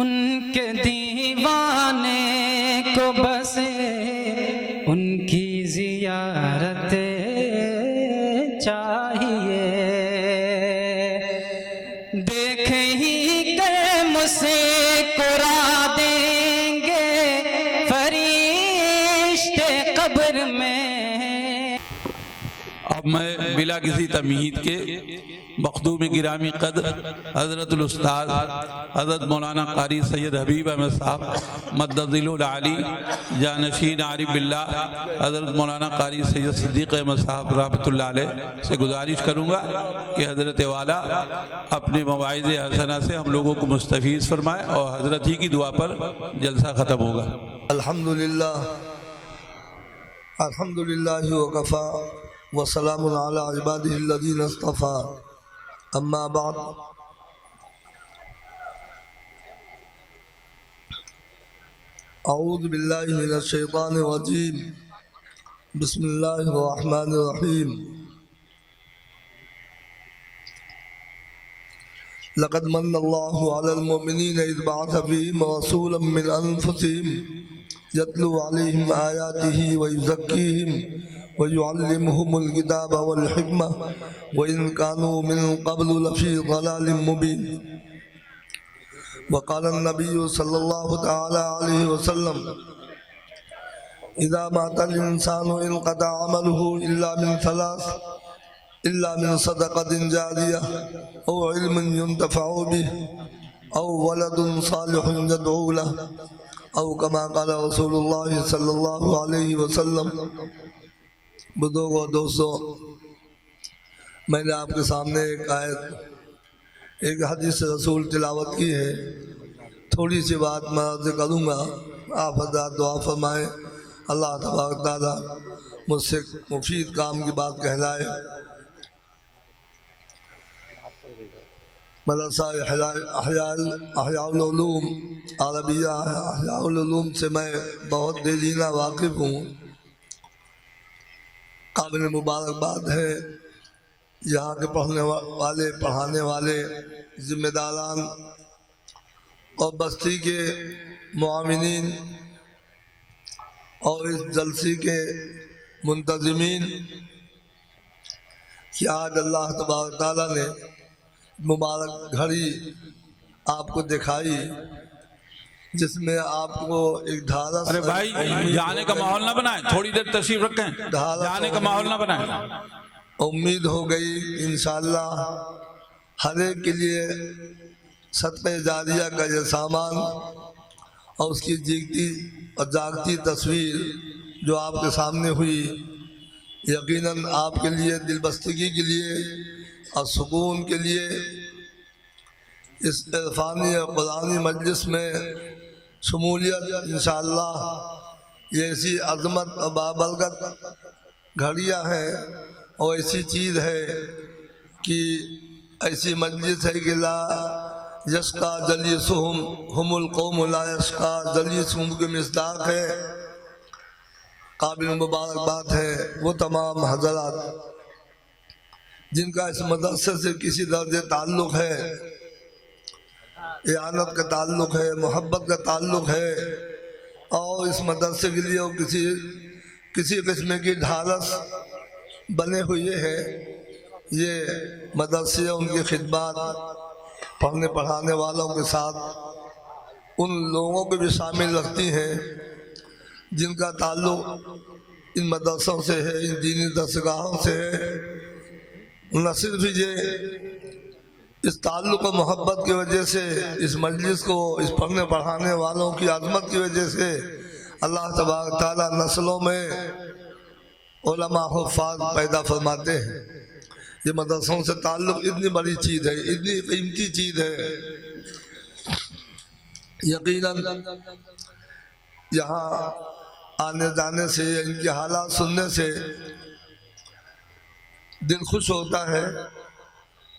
ان کے دیوانے کو بس ان کی زیارت چاہیے، دیکھ ہی کے مسکرا دیں گے فرشتے قبر میں۔ اب میں بلا کسی تمہید کے مخدوم گرامی قدر حضرت الاستاذ حضرت مولانا قاری سید حبیب احمد صاحب مدظل العالی جانشین عارف باللہ حضرت مولانا قاری سید صدیق احمد صاحب رحمۃ اللہ علیہ سے گزارش کروں گا کہ حضرت والا اپنے مواعظ حسنہ سے ہم لوگوں کو مستفیض فرمائے اور حضرت ہی کی دعا پر جلسہ ختم ہوگا۔ الحمدللہ وکفا وسلام علی عبادہ الذین اصطفیٰ، اما بعد۔ اعوذ باللہ من الشیطان الرجیم، بسم اللہ الرحمن الرحیم۔ لقد من اللہ علی المؤمنین اذ بعث فیہم رسولا من انفسہم یتلو علیہم آیاتہ ویزکیہم وَيُعَلِّمُهُمُ الْكِتَابَ وَالْحِكْمَةَ وَإِنْ كَانُوا مِنْ قَبْلُ لَفِي ضَلَالٍ مُبِينٍ۔ وقال النبي صلى الله تعالى عليه وسلم إذا مات الإنسان انقطع عمله إلا من ثلاث، إلا من صدقة جارية أو علم ينتفع به أو ولد صالح يدعو له أو كما قال رسول الله صلى الله عليه وسلم۔ بزرگوں و دوستوں، میں نے آپ کے سامنے ایک حدیث رسول تلاوت کی ہے، تھوڑی سی بات میں عرض کروں گا، آپ حضرات دعا فرمائیں اللہ تبارک تعالیٰ مجھ سے مفید کام کی بات کہلائے۔ مدرسہ احیاء العلوم عربیہ احیاء العلوم سے میں بہت دلینہ واقف ہوں، قابل مبارکباد ہے یہاں کے پڑھنے والے پڑھانے والے ذمہ داران اور بستی کے معاونین اور اس جلسے کے منتظمین کہ آج اللہ تبارک تعالیٰ نے مبارک گھڑی آپ کو دکھائی جس میں آپ کو ایک دھارا۔ ارے بھائی جانے کا ماحول نہ بنائیں، تھوڑی دیر تشریف رکھیں، جانے کا ماحول نہ بنائیں۔ امید ہو گئی انشاءاللہ ہر ایک کے لیے صدقہ جاریہ کا یہ سامان اور اس کی جیگتی اور جاگتی تصویر جو آپ کے سامنے ہوئی، یقیناً آپ کے لیے دل بستگی کے لیے اور سکون کے لیے اس عرفانی اور قرآنی مجلس میں شمولیت انشاءاللہ یہ ایسی عظمت اور بابرکت گھڑیاں ہیں اور ایسی چیز ہے کہ ایسی مجلس ہے کہ لا یشقا جلیسہم ہم القوم لا یشقا جلیسہم کے مصداق ہے، قابل مبارکباد ہے وہ تمام حضرات جن کا اس مدرسے سے کسی درجے تعلق ہے، اعانت کا تعلق ہے، محبت کا تعلق ہے، اور اس مدرسے کے لیے کسی قسم کی ڈھارس بنے ہوئے ہیں۔ یہ مدرسے ان کی خدمات پڑھنے پڑھانے والوں کے ساتھ ان لوگوں کو بھی شامل رکھتی ہیں جن کا تعلق ان مدرسوں سے ہے، ان دینی درسگاہوں سے ہے۔ نہ صرف یہ اس تعلق و محبت کی وجہ سے اس مجلس کو، اس پڑھنے پڑھانے والوں کی عظمت کی وجہ سے اللہ تبارک تعالیٰ نسلوں میں علماء حفاظ پیدا فرماتے ہیں۔ یہ مدرسوں سے تعلق اتنی بڑی چیز ہے، اتنی قیمتی چیز ہے، یقیناً یہاں آنے جانے سے، ان کے حالات سننے سے دل خوش ہوتا ہے،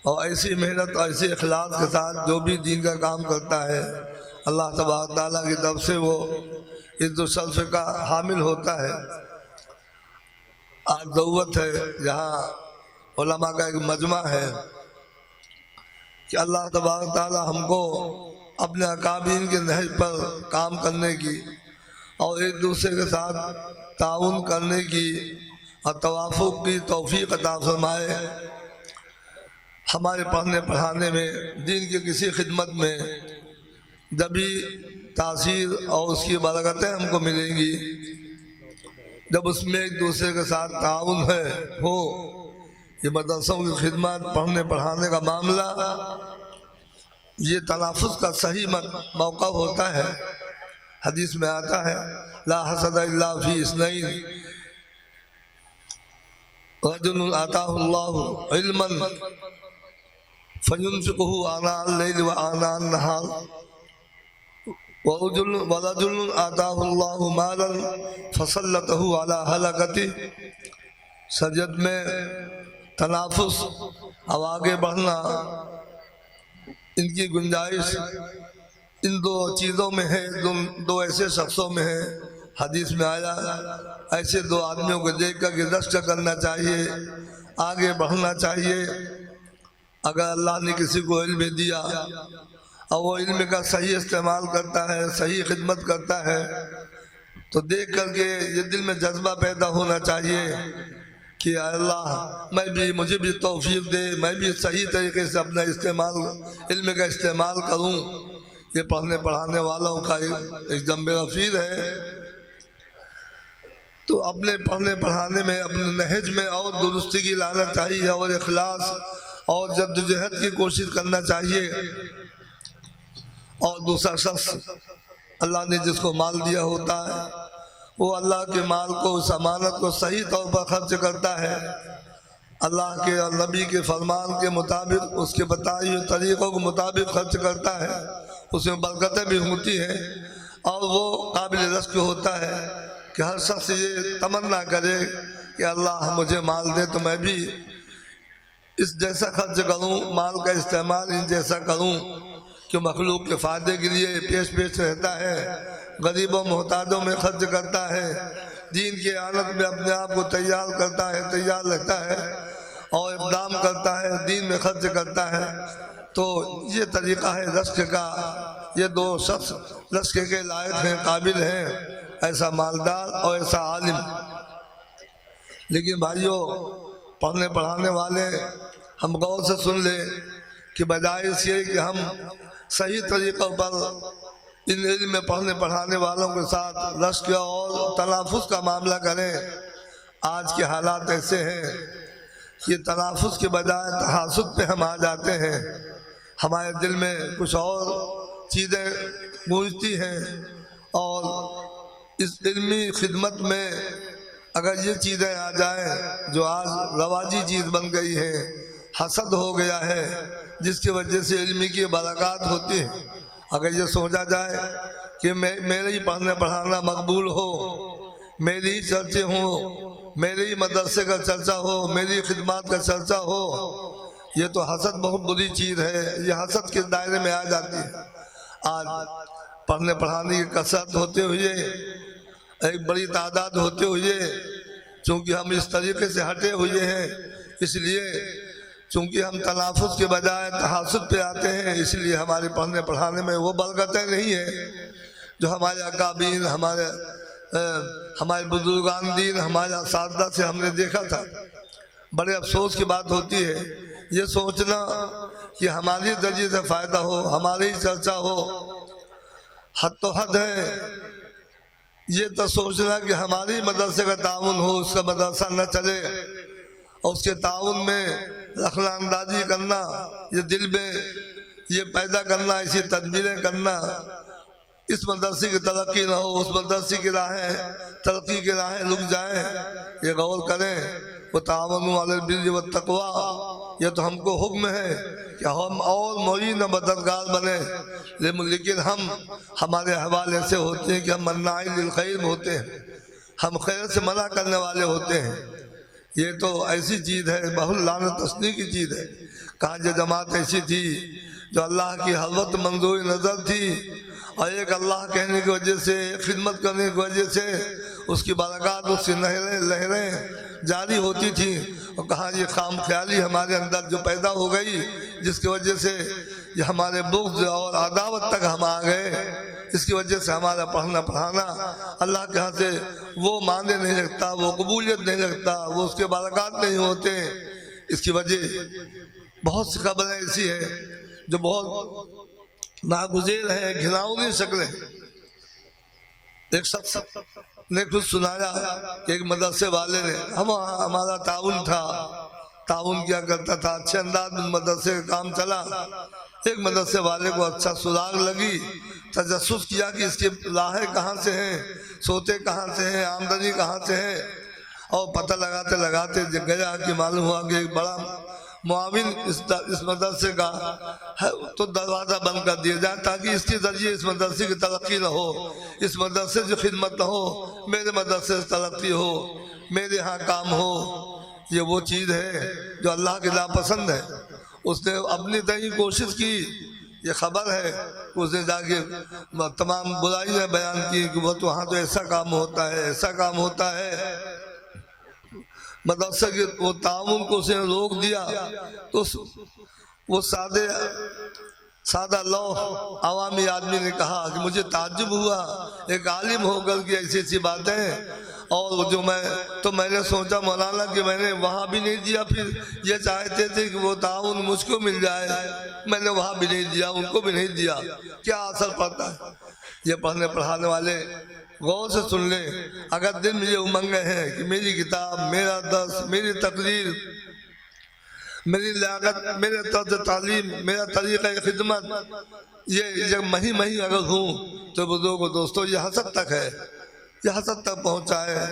اور ایسی محنت اور ایسے اخلاص کے ساتھ جو بھی دین کا کام کرتا ہے اللہ تبارک تعالیٰ کی طرف سے وہ عزت و شرف کا حامل ہوتا ہے۔ آج ضرورت ہے، یہاں علماء کا ایک مجمع ہے کہ اللہ تبارک تعالیٰ ہم کو اپنے اکابرین کے نہج پر کام کرنے کی اور ایک دوسرے کے ساتھ تعاون کرنے کی اور توافق کی توفیق عطا فرمائے۔ ہمارے پڑھنے پڑھانے میں، دین کی کسی خدمت میں جبھی تاثیر اور اس کی برکتیں ہم کو ملیں گی جب اس میں ایک دوسرے کے ساتھ تعاون ہو۔ یہ مدرسوں کی خدمت، پڑھنے پڑھانے کا معاملہ، یہ تنافس کا صحیح موقع ہوتا ہے۔ حدیث میں آتا ہے لا حسد الا فی اثنین، رجل آتاہ اللہ علما فینفقہ آناء اللیل وآناء النہار، ورجل آتاہ اللہ مالا فسلطہ علی ہلکتہ۔ سجد میں تنافس اور آگے بڑھنا، ان کی گنجائش ان دو چیزوں میں ہے، دو ایسے شخصوں میں ہے۔ حدیث میں آیا ایسے دو آدمیوں کو دیکھ کر کہ رشک کرنا چاہیے، آگے بڑھنا چاہیے۔ اگر اللہ نے کسی کو علم دیا اور وہ علم کا صحیح استعمال کرتا ہے، صحیح خدمت کرتا ہے، تو دیکھ کر کے یہ دل میں جذبہ پیدا ہونا چاہیے کہ اللہ مجھے بھی توفیق دے، میں بھی صحیح طریقے سے اپنا علم کا استعمال کروں۔ یہ پڑھنے پڑھانے والوں کا ایک ذمہ غفیر ہے۔ تو اپنے پڑھنے پڑھانے میں، اپنے نہج میں اور درستگی لانا چاہیے، اور اخلاص اور جدوجہد کی کوشش کرنا چاہیے۔ اور دوسرا شخص، اللہ نے جس کو مال دیا ہوتا ہے، وہ اللہ کے مال کو، اس امانت کو صحیح طور پر خرچ کرتا ہے، اللہ کے اور نبی کے فرمان کے مطابق، اس کے بتائے ہوئے طریقوں کے مطابق خرچ کرتا ہے، اس میں برکتیں بھی ہوتی ہیں، اور وہ قابل رزق ہوتا ہے کہ ہر شخص یہ تمنا کرے کہ اللہ مجھے مال دے تو میں بھی اس جیسا خرچ کروں، مال کا استعمال ان جیسا کروں کہ مخلوق کے فائدے کے لیے پیش رہتا ہے، غریبوں محتاجوں میں خرچ کرتا ہے، دین کی اعانت میں اپنے آپ کو تیار کرتا ہے، تیار رکھتا ہے اور اقدام کرتا ہے، دین میں خرچ کرتا ہے۔ تو یہ طریقہ ہے رزق کا۔ یہ دو شخص رزق کے لائق ہیں، قابل ہیں، ایسا مالدار اور ایسا عالم۔ لیکن بھائیوں، پڑھنے پڑھانے والے ہم غور سے سن لیں کہ بجائے اس یہ کہ ہم صحیح طریقوں پر ان علم میں پڑھنے پڑھانے والوں کے ساتھ رشک اور تنافس کا معاملہ کریں، آج کے حالات ایسے ہیں کہ تنافس کے بجائے تحاسد پہ ہم آ جاتے ہیں۔ ہمارے دل میں کچھ اور چیزیں گونجتی ہیں، اور اس علمی خدمت میں اگر یہ چیزیں آ جائیں جو آج رواجی چیز بن گئی ہے، حسد ہو گیا ہے، جس کی وجہ سے علمی کی برکات ہوتی ہے۔ اگر یہ سوچا جائے کہ میرے ہی پڑھنے پڑھانا مقبول ہو، میری ہی چرچے ہوں، میرے ہی مدرسے کا چرچا ہو، میری خدمات کا چرچا ہو، یہ تو حسد بہت بری چیز ہے، یہ حسد کے دائرے میں آ جاتی ہے۔ آج پڑھنے پڑھانے کی کثرت ہوتے ہوئے، ایک بڑی تعداد ہوتے ہوئے، چونکہ ہم اس طریقے سے ہٹے ہوئے ہیں، اس لیے چونکہ ہم تنافس کے بجائے تحاسد پہ آتے ہیں، اس لیے ہمارے پڑھنے پڑھانے میں وہ برکتیں نہیں ہیں جو ہمارے اکابرین، ہمارے بزرگان دین، ہمارے اساتذہ سے ہم نے دیکھا تھا۔ بڑے افسوس کی بات ہوتی ہے یہ سوچنا کہ ہماری ذریعے سے فائدہ ہو، ہماری ہی چرچا ہو۔ حد تو حد ہے یہ تو سوچنا کہ ہماری مدرسے کا تعاون ہو، اس کا مدرسہ نہ چلے، اور اس کے تعاون میں رخنہ اندازی کرنا، یہ دل میں یہ پیدا کرنا، ایسی تدبیریں کرنا، اس مدرسے کی ترقی نہ ہو، اس مدرسے کی راہیں، ترقی کی راہیں رک جائیں۔ یہ غور کریں، وہ تعاون علی البر والتقوی، یہ تو ہم کو حکم ہے کہ ہم اور معین مددگار بنیں، لیکن ہمارے حوالے سے ہوتے ہیں کہ ہم مناعی للخیر ہوتے ہیں، ہم خیر سے منع کرنے والے ہوتے ہیں۔ یہ تو ایسی چیز ہے، بہت لعنت تسنی کی چیز ہے۔ کہاں یہ جماعت ایسی تھی جو اللہ کی حضرت منظور نظر تھی، اور ایک اللہ کہنے کی وجہ سے، خدمت کرنے کی وجہ سے اس کی برکات، اس کی لہریں جاری ہوتی تھیں، اور کہاں یہ خام خیالی ہمارے اندر جو پیدا ہو گئی، جس کی وجہ سے یہ ہمارے بغض اور عداوت تک ہم آ گئے، اس کی وجہ سے ہمارا پڑھنا پڑھانا اللہ کے ہاں سے وہ معنی نہیں رکھتا، وہ قبولیت نہیں رکھتا، وہ اس کے برکات نہیں ہوتے۔ اس کی وجہ بہت سی خبریں ایسی ہیں جو بہت ناگزیر ہیں، گھناؤنی شکلیں۔ ایک شخص نے کچھ سنایا کہ ایک مدرسے والے نے، ہمارا تعاون تھا، تعاون کیا کرتا تھا، اچھے انداز میں مدرسے کا کام چلا۔ ایک مدرسے والے کو اچھا سراغ لگی، تجسس کیا کہ اس کے لاہے کہاں سے ہیں، سوتے کہاں سے ہیں، آمدنی کہاں سے ہے، اور پتہ لگاتے لگاتے گیا کہ معلوم ہوا کہ ایک بڑا معاون اس مدرسے کا ہے، تو دروازہ بند کر دیا جائے تاکہ اس کے ذریعے اس مدرسے کی ترقی نہ ہو، اس مدرسے سے خدمت نہ ہو، میرے مدرسے سے ترقی ہو، میرے ہاں کام ہو۔ یہ وہ چیز ہے جو اللہ کے ناپسند ہے۔ اس نے اپنی طرح کوشش کی، یہ خبر ہے، اس نے جا کے تمام برائیاں بیان کی کہ وہ تو وہاں تو ایسا کام ہوتا ہے، ایسا کام ہوتا ہے۔ مدرسہ کے وہ تعاون کو اس نے روک دیا، تو وہ سادہ لوح عوامی آدمی نے کہا کہ مجھے تعجب ہوا ایک عالم ہو کر کے ایسی ایسی باتیں، اور جو میں نے سوچا مولانا کہ میں نے وہاں بھی نہیں دیا، پھر یہ چاہتے تھے کہ وہ تعاون مجھ کو مل جائے، میں نے وہاں بھی نہیں دیا، ان کو بھی نہیں دیا، کیا اثر پڑتا ہے؟ یہ پڑھنے پڑھانے والے غور سے سن لیں، اگر دل میں یہ امنگیں ہیں کہ میری کتاب، میرا درس، میری تقریر، میری لیاقت، میرے طرز تعلیم، میرا طریقہ خدمت، یہ مہی اگر ہوں تو بزرگوں دوستوں یہ حسد تک ہے، یہ حسد تک پہنچا ہے۔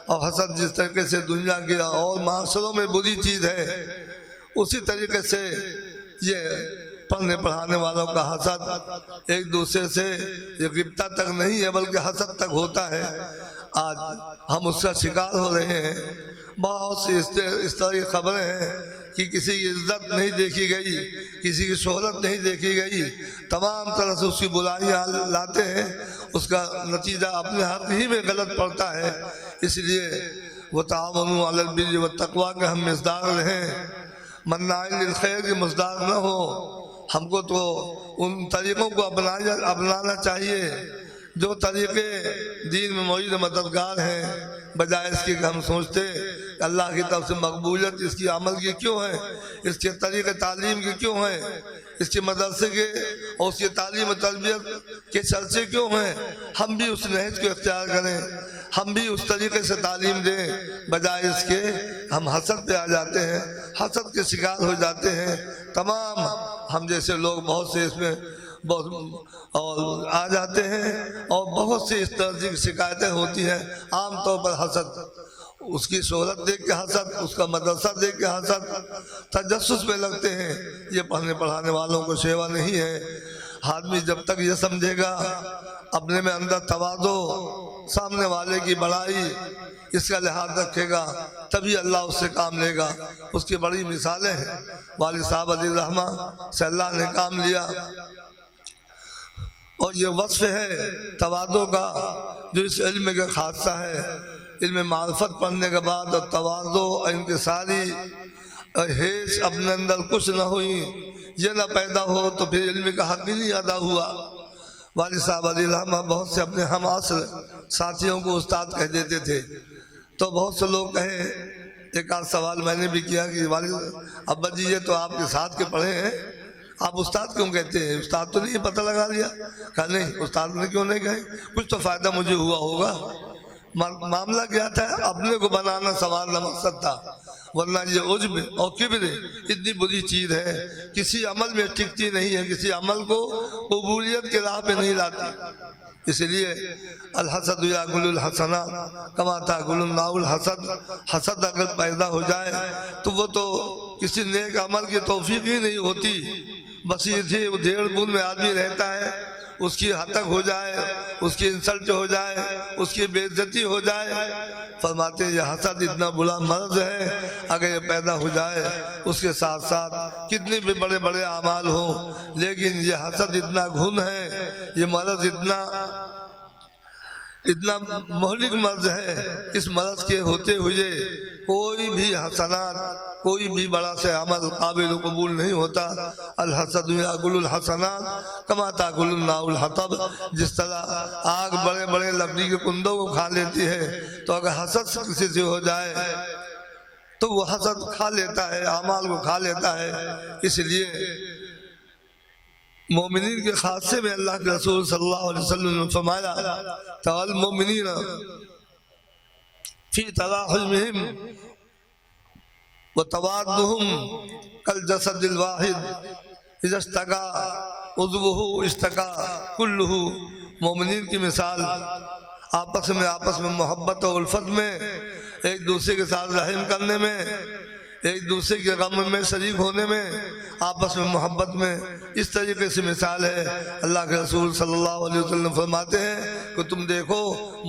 اور حسد جس طریقے سے دنیا کے اور معاشروں میں بری چیز ہے، اسی طریقے سے یہ پڑھنے پڑھانے والوں کا حسد ایک دوسرے سے یہ غبطہ تک نہیں ہے بلکہ حسد تک ہوتا ہے۔ آج ہم اس کا شکار ہو رہے ہیں۔ بہت سی اس طرح کی خبریں ہیں کہ کسی کی عزت نہیں دیکھی گئی، کسی کی شہرت نہیں دیکھی گئی، تمام طرح سے اس کی برائیاں لاتے ہیں، اس کا نتیجہ اپنے حق ہی میں غلط پڑتا ہے۔ اس لیے وہ تعاونوا علی البر والتقویٰ کے ہم مصداق رہیں، مناع للخیر کی مصداق نہ ہو۔ ہم کو تو ان طریقوں کو اپنانا چاہیے جو طریقے دین میں معید مددگار ہیں، بجائے اس کے کہ ہم سوچتے کہ اللہ کی طرف سے مقبولیت اس کی عمل کی کیوں ہے، اس کے طریقے تعلیم کی کیوں ہیں، اس کے مدرسے کے اور اس کی تعلیم و تربیت کے چرچے کیوں ہیں۔ ہم بھی اس نہج کو اختیار کریں، ہم بھی اس طریقے سے تعلیم دیں، بجائے اس کے ہم حسد پہ آ جاتے ہیں، حسد کے شکار ہو جاتے ہیں۔ تمام ہم جیسے لوگ بہت سے اس میں اور آ جاتے ہیں، اور بہت سی اس طرح کی شکایتیں ہوتی ہیں۔ عام طور پر حسد، اس کی شہرت دیکھ کے حسد، اس کا مدرسہ دیکھ کے حسد، تجسس میں لگتے ہیں۔ یہ پڑھنے پڑھانے والوں کو شیوا نہیں ہے۔ آدمی جب تک یہ سمجھے گا، اپنے میں اندر تواضع، سامنے والے کی بڑائی، اس کا لحاظ رکھے گا، تبھی اللہ اس سے کام لے گا۔ اس کی بڑی مثالیں ہیں۔ والد صاحب علیہ الرحمہ سے اللہ نے کام لیا، اور یہ وصف ہے تواضع کا جو اس علم کا خاصہ ہے۔ علم معرفت پڑھنے کے بعد اور تواضع اور انکساری اور حیث اپنے اندر کچھ نہ ہوئی، یہ نہ پیدا ہو تو پھر علم کا حق ہی نہیں ادا ہوا۔ والد صاحب علیہ الرحمہ بہت سے اپنے ہم عصر ساتھیوں کو استاد کہہ دیتے تھے، تو بہت سے لوگ کہیں، ایک آدھ سوال میں نے بھی کیا کہ والد ابا جی یہ تو آپ کے ساتھ کے پڑھے ہیں، آپ استاد کیوں کہتے ہیں؟ استاد تو نہیں پتہ لگا لیا؟ کہا نہیں، استاد نے کیوں نہیں کہے؟ کچھ تو فائدہ مجھے ہوا ہوگا۔ معاملہ کیا تھا؟ اپنے کو بنانا سنوارنا مقصد تھا، ورنہ یہ عجب اور کبر اتنی بری چیز ہے، کسی عمل میں ٹکتی نہیں ہے، کسی عمل کو قبولیت کے راہ پہ نہیں لاتی۔ اس لیے الحسد یاکل الحسنات کما تاکل النار الحسد، حسد اگر پیدا ہو جائے تو وہ تو کسی نیک عمل کی توفیق ہی نہیں ہوتی، بس یہ ڈھیڑ بن میں آدمی رہتا ہے، اس کی ہتک ہو جائے، اس کی انسلٹ ہو جائے، اس کی بے عزتی ہو جائے۔ فرماتے ہیں یہ حسد اتنا بڑا مرض ہے، اگر یہ پیدا ہو جائے اس کے ساتھ ساتھ کتنے بھی بڑے بڑے اعمال ہوں، لیکن یہ حسد اتنا گھن ہے، یہ مرض اتنا مہلک مرض ہے، اس مرض کے ہوتے ہوئے کوئی بھی حسنات، کوئی بھی بڑا سے عمل قابل قبول نہیں ہوتا۔ الحسد یاکل الحسنات کما تاکل النار الحطب، جس طرح آگ بڑے بڑے لکڑی کے کندوں کو کھا لیتی ہے، تو اگر حسد کسی سے ہو جائے تو وہ حسد کھا لیتا ہے، اعمال کو کھا لیتا ہے۔ اس لیے مومنین کے خاصے میں اللہ کے رسول صلی اللہ علیہ وسلم نے فرمایا تَرَى الْمُؤْمِنِينَ فِي تَرَاحُمِهِمْ وَتَوَادُّهُمْ كَالْجَسَدِ الْوَاحِدِ إِذَا اشْتَكَى عُضْوُهُ اشْتَكَى كُلُّهُ۔ مومنین کی مثال آپس میں محبت اور الفت میں، ایک دوسرے کے ساتھ رحم کرنے میں، ایک دوسرے کے غم میں شریک ہونے میں، آپس میں محبت میں، اس طریقے سے مثال ہے۔ اللہ کے رسول صلی اللہ علیہ وسلم فرماتے ہیں کہ تم دیکھو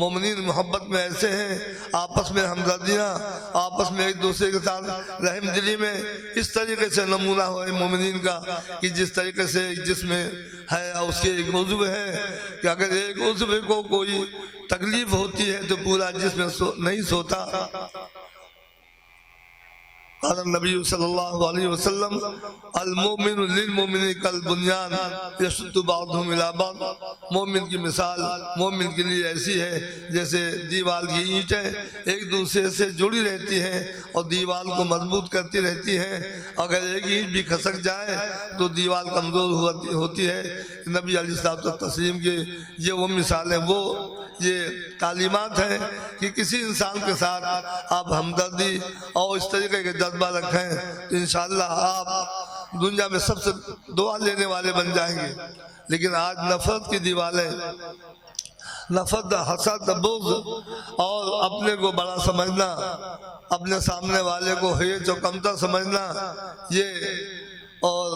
مومنین محبت میں ایسے ہیں، آپس میں ہمدردیاں، آپس میں ایک دوسرے کے ساتھ رحم دلی میں، اس طریقے سے نمونہ ہوئے مومنین کا کہ جس طریقے سے ایک جسم ہے اور اس کے ایک عضو ہے کہ اگر ایک عضو کو کوئی تکلیف ہوتی ہے تو پورا جسم نہیں سوتا۔ قال النبی صلی اللہ علیہ وسلم المؤمن للمؤمن کالبنیان یشد بعضهم الی بعض۔ مومن کی مثال مومن کے لیے ایسی ہے جیسے دیوار کی اینٹیں ایک دوسرے سے جڑی رہتی ہیں اور دیوار کو مضبوط کرتی رہتی ہیں، اگر ایک اینٹ بھی کھسک جائے تو دیوار کمزور ہوتی ہے۔ نبی علیہ الصلوۃ والتسلیم کے یہ وہ مثالیں، وہ یہ تعلیمات ہیں کہ کسی انسان کے ساتھ آپ ہمدردی اور اس طریقے کے جذبہ رکھیں تو انشاءاللہ آپ دنیا میں سب سے دعا لینے والے بن جائیں گے۔ لیکن آج نفرت کی دیواریں، نفرت، حسد، بغض اور اپنے کو بڑا سمجھنا، اپنے سامنے والے کو ہیچ و کمتر سمجھنا، یہ اور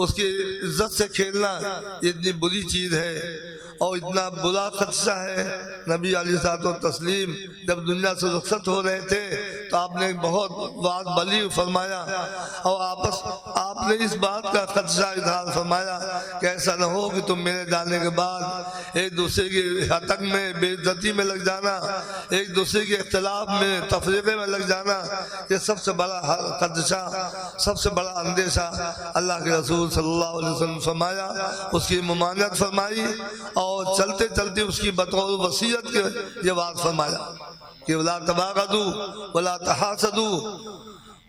اس کی عزت سے کھیلنا، یہ اتنی بری چیز ہے اور اتنا برا خدشہ ہے۔ نبی علیہ الصلوۃ والتسلیم جب دنیا سے رخصت ہو رہے تھے تو آپ نے ایک بہت بات بلیغ فرمایا اور آپ نے اس بات کا خدشہ اظہار فرمایا کہ ایسا نہ ہو کہ تم میرے جانے کے بعد ایک دوسرے کی ہتک میں، بے عزتی میں لگ جانا، ایک دوسرے کے اختلاف میں، تفریقے میں لگ جانا، یہ سب سے بڑا خدشہ، سب سے بڑا اندیشہ اللہ کے رسول صلی اللہ علیہ وسلم فرمایا، اس کی ممانعت فرمائی اور چلتے چلتے اس کی بطور وصیت کے یہ بات فرمایا کہ وَلَا تَبَاغَضُوا وَلَا تَحَاسَدُوا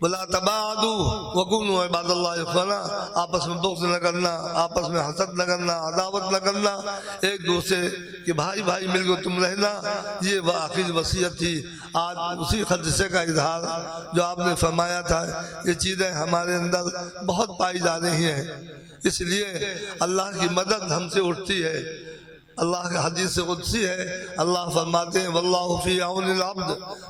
وَلَا تَبَاعَدُوا وَكُونُوا عِبَادَ اللَّهِ إِخْوَانًا۔ آپس میں بغض نہ کرنا، آپس میں حسد نہ کرنا، عداوت نہ کرنا، ایک دوسرے کے بھائی بھائی مل کر تم رہنا، یہ وہ آخری وصیت تھی۔ آج اسی خدشے کا اظہار جو آپ نے فرمایا تھا، یہ چیزیں ہمارے اندر بہت پائی جا رہی ہیں، اس لیے اللہ کی مدد ہم سے اٹھتی ہے۔ اللہ کا حدیث قدسی ہے، اللہ فرماتے ہیں واللہ فی عون العبد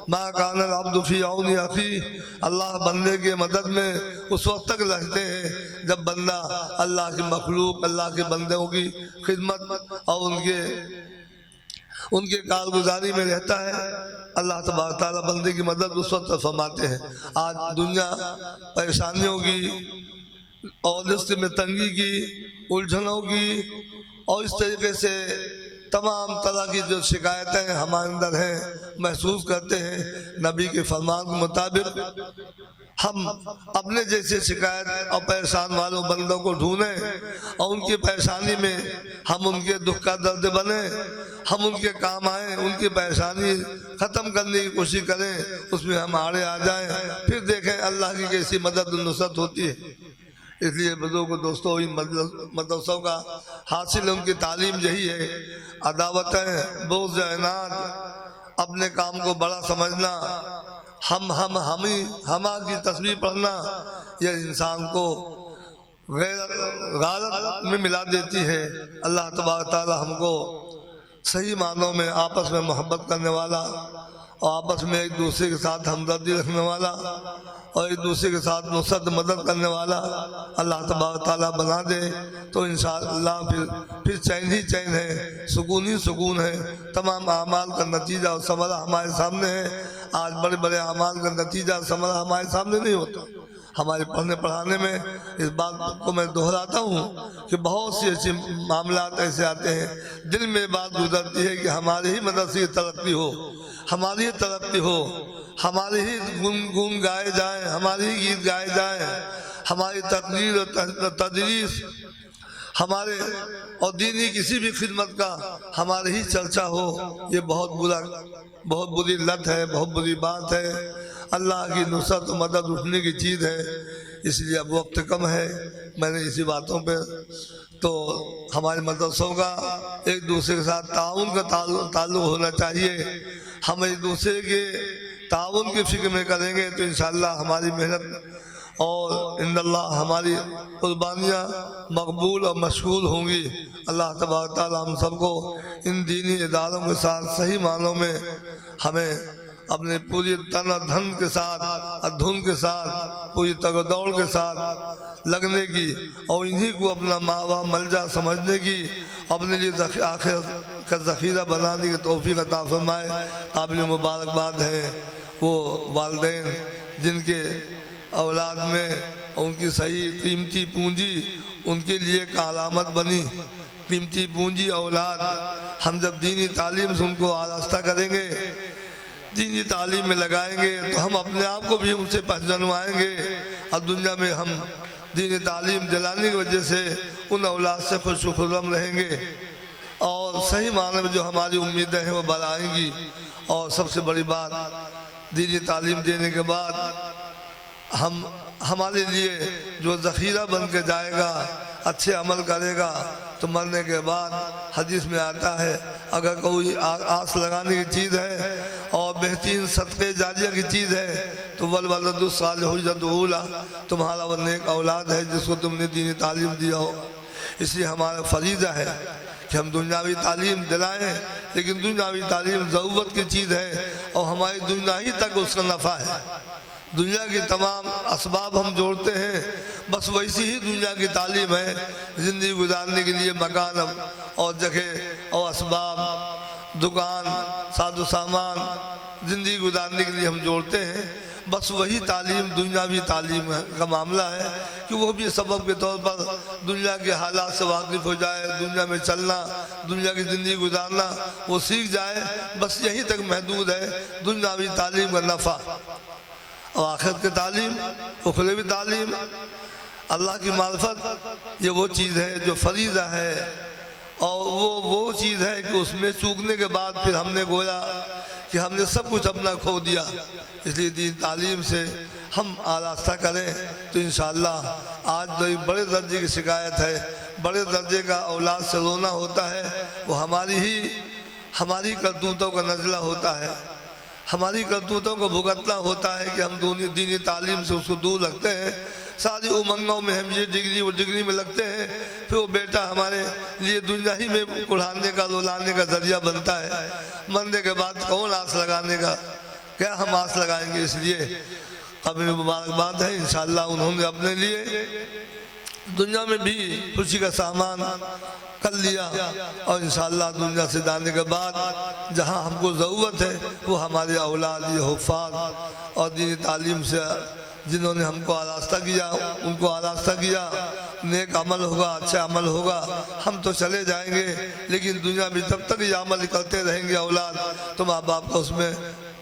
ما کان العبد فی عون اخیہ۔ اللہ بندے کے مدد میں اس وقت تک رہتے ہیں جب بندہ اللہ کی مخلوق، اللہ کے بندوں کی خدمت اور ان کے کارگزاری میں رہتا ہے۔ اللہ تبارک تعالیٰ بندے کی مدد اس وقت فرماتے ہیں۔ آج دنیا پریشانیوں کی اور رزق میں تنگی کی، الجھنوں کی اور اس طریقے سے تمام طرح کی جو شکایتیں ہمارے اندر ہیں محسوس کرتے ہیں، نبی کے فرمان کے مطابق ہم اپنے جیسے شکایت اور پریشان والوں بندوں کو ڈھونڈیں اور ان کی پریشانی میں ہم ان کے دکھ کا درد بنیں، ہم ان کے کام آئیں، ان کی پریشانی ختم کرنے کی کوشش کریں، اس میں ہم آڑے آ جائیں، پھر دیکھیں اللہ کی کیسی مدد و نصرت ہوتی ہے۔ اس لیے بزرگ دوستوں، ان مدرسوں کا حاصل ان کی تعلیم یہی ہے، عداوتیں، بغض، عناد، اپنے کام کو بڑا سمجھنا، ہما کی تصویر پڑھنا، یہ انسان کو غارت میں ملا دیتی ہے۔ اللہ تبارک تعالی ہم کو صحیح معنوں میں آپس میں محبت کرنے والا اور آپس میں ایک دوسرے کے ساتھ ہمدردی رکھنے والا اور ایک دوسرے کے ساتھ نصرت مدد کرنے والا اللہ تبارک تعالیٰ بنا دے تو انشاءاللہ پھر چین ہی چین ہے، سکون ہی سکون ہے۔ تمام اعمال کا نتیجہ اور ثمرہ ہمارے سامنے ہے۔ آج بڑے بڑے اعمال کا نتیجہ ثمرہ ہمارے سامنے نہیں ہوتا، ہمارے پڑھنے پڑھانے میں اس بات کو میں دہراتا ہوں کہ بہت سی ایسی معاملات ایسے آتے ہیں، دل میں بات گزرتی ہے کہ ہماری ہی مدرسے کی ترقی ہو، ہماری ہی ترقی ہو، ہمارے ہی گن گائے جائیں، ہمارے ہی گیت گائے جائیں، ہماری تقریر اور تدریس ہمارے اور دینی کسی بھی خدمت کا ہمارے ہی چرچا ہو، یہ بہت بری لت ہے، بہت بری بات ہے۔ اللہ کی نصرت و مدد اٹھنے کی چیز ہے، اس لیے اب وقت کم ہے، میں نے اسی باتوں پہ تو ہمارے مدرسوں کا ایک دوسرے کے ساتھ تعاون کا تعلق ہونا چاہیے۔ ہم ایک دوسرے کے تعاون کی فکر میں کریں گے تو انشاءاللہ ہماری محنت اور ان اللہ ہماری قربانیاں مقبول اور مشغول ہوں گی۔ اللہ تبارک تعالیٰ ہم سب کو ان دینی اداروں کے ساتھ صحیح معنوں میں ہمیں اپنے پوری تن اور دھن کے ساتھ اور دھن کے ساتھ پوری تگ و دوڑ کے ساتھ لگنے کی اور انہی کو اپنا ماوا ملجا سمجھنے کی، اپنے لیے آخرت کا ذخیرہ بنانے کی توفیق عطا فرمائے۔ قابل مبارکباد ہیں وہ والدین جن کے اولاد میں ان کی صحیح قیمتی پونجی ان کے لیے ایک علامت بنی، قیمتی پونجی اولاد۔ ہم جب دینی تعلیم سے ان کو آراستہ کریں گے، دینی تعلیم میں لگائیں گے تو ہم اپنے آپ کو بھی ان سے پہچانوائیں گے، اور دنیا میں ہم دینی تعلیم دلانے کی وجہ سے ان اولاد سے خوش و خرم رہیں گے، اور صحیح معنی میں جو ہماری امیدیں ہیں وہ بڑھائیں گی۔ اور سب سے بڑی بات، دینی تعلیم دینے کے بعد ہمارے لیے جو ذخیرہ بن کے جائے گا، اچھے عمل کرے گا تو مرنے کے بعد حدیث میں آتا ہے اگر کوئی آس لگانے کی چیز ہے اور بہترین صدقے جاریہ کی چیز ہے تو والولد الصالح یدعو لہ، تمہارا وہ نیک اولاد ہے جس کو تم نے دینی تعلیم دیا ہو۔ اس لیے ہمارا فریضہ ہے کہ ہم دنیاوی تعلیم دلائیں، لیکن دنیاوی تعلیم ضرورت کی چیز ہے اور ہماری دنیا ہی تک اس کا نفع ہے۔ دنیا کی تمام اسباب ہم جوڑتے ہیں، بس ویسی ہی دنیا کی تعلیم ہے، زندگی گزارنے کے لیے مکان اور جگہ اور اسباب، دکان، ساز و سامان زندگی گزارنے کے لیے ہم جوڑتے ہیں، بس وہی تعلیم دنیاوی تعلیم کا معاملہ ہے کہ وہ بھی سبب کے طور پر دنیا کے حالات سے واقف ہو جائے، دنیا میں چلنا، دنیا کی زندگی گزارنا وہ سیکھ جائے، بس یہی تک محدود ہے دنیاوی تعلیم کا نفع۔ اور آخرت کی تعلیم، اخروی تعلیم، اللہ کی معرفت، یہ وہ چیز ہے جو فریضہ ہے، اور وہ چیز ہے کہ اس میں چوکنے کے بعد پھر ہم نے گویا کہ ہم نے سب کچھ اپنا کھو دیا۔ اس لیے دین تعلیم سے ہم آراستہ کریں تو انشاءاللہ آج جو ایک بڑے درجے کی شکایت ہے، بڑے درجے کا اولاد سے رونا ہوتا ہے، وہ ہماری کرتوتوں کا نزلہ ہوتا ہے، ہماری کرتوتوں کو بھگتنا ہوتا ہے کہ ہم دینی تعلیم سے اس کو دور رکھتے ہیں۔ ساری امنگوں میں ہم یہ ڈگری وہ ڈگری میں لگتے ہیں، پھر وہ بیٹا ہمارے لیے دنیا ہی میں کڑھانے کا رولانے کا ذریعہ بنتا ہے، مرنے کے بعد کون آس لگانے کا، کیا ہم آس لگائیں گے؟ اس لیے قابل مبارکباد ہے، انشاءاللہ انہوں نے اپنے لیے دنیا میں بھی خوشی کا سامان کر لیا، اور انشاءاللہ دنیا سے جانے کے بعد جہاں ہم کو ضرورت ہے وہ ہمارے اولاد یہ حفاظ اور دینی تعلیم سے جنہوں نے ہم کو آراستہ کیا، ان کو آراستہ کیا، نیک عمل ہوگا، اچھا عمل ہوگا، ہم تو چلے جائیں گے، لیکن دنیا میں جب تک یہ عمل کرتے رہیں گے اولاد تو ماں باپ کا اس میں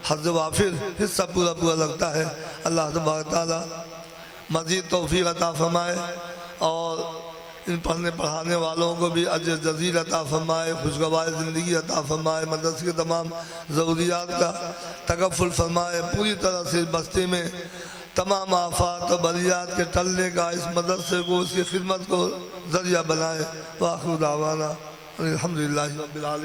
حظ وافر حصہ پورا لگتا ہے۔ اللہ تبارک تعالیٰ مزید توفیق عطا فرمائے اور ان پڑھنے پڑھانے والوں کو بھی اجر جزیل عطا فرمائے، خوشگوار زندگی عطا فرمائے، مدرسے کے تمام ضروریات کا تکفل فرمائے، پوری طرح سے بستی میں تمام آفات و بلیات کے ٹلنے کا اس مدرسے کو، اس کی خدمت کو ذریعہ بنائے۔ وآخر دعوانا الحمدللہ رب العالمین۔